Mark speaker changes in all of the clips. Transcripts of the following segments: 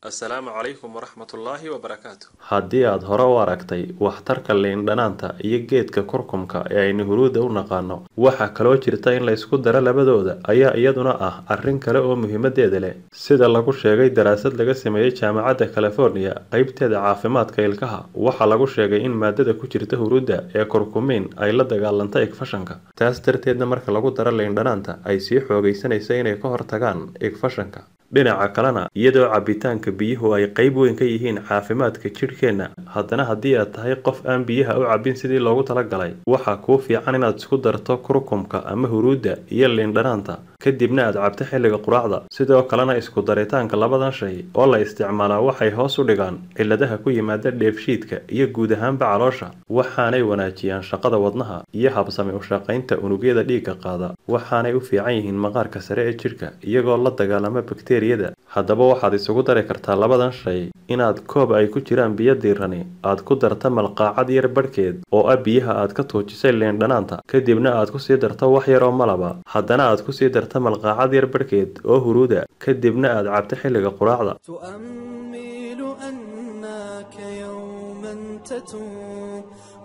Speaker 1: السلام عليكم ورحمة الله وبركاته.
Speaker 2: haddii aad hore u aragtay waxtarka liin dhanaanta iyo geedka kurkumka ee aynu huruudda u naqaano waxaa kaloo jirta in la isku daro labadooda ayaa iyaduna ah arrin kale oo muhiimadeeda leh sida lagu sheegay daraasad laga sameeyay jaamacadda California qaybteeda caafimaadka ilkaha waxaa lagu sheegay in maadada ku jirta huruudda ee kurkumin ay la dagaalanta igfashanka taas darteedna marka lagu daro liin dhanaanta ay sii xoogaysanayso inay ka hortagaan igfashanka dhinaca kalena iyadoo cabitaanka biyuhu ay qayb weyn ka yihiin caafimaadka jidhkeena haddana haddii aad tahay qof aan biyaha u cabin sidii loogu talagalay waxaa kuu fiican inaad isku darto kurkumka ama huruudda iyo liin dhanaanta kadibna aad cabto xilliga quraacda sidoo kalena isku daritaanka labadan shay oo la isticmaalaa waxay hoos u dhigaan cilladaha ku yimaada dheefshiidka iyo guud ahaanba caloosha waxaanay wanaajiyaan shaqada wadnaha iyo habsami u shaqaynta unugyada dhiigga qaada waxaanay u fiican yihiin maqaarka sare ee jidhka iyagoo la dagaalama bakteeriyada haddaba waxaad isugu dari kartaa labadan shay inaad koob ay ku jiraan biyo diirani aad ku darta malqaacad yar badhkeed oo ah biyaha aad ka tuujisay liin dhanaanta kadibna aad ku sii darto wax yar oo malaba haddana aad ku sii darta malqaacad yar badhkeed oo huruuda kadibna aad cabto xilliga quraacda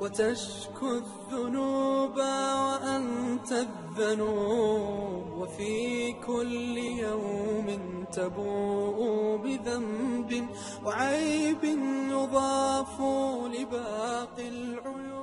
Speaker 3: وتشكو الذنوب وأنت الذنوب وفي كل يوم تبوء بذنب وعيب يضاف لباقي العيوب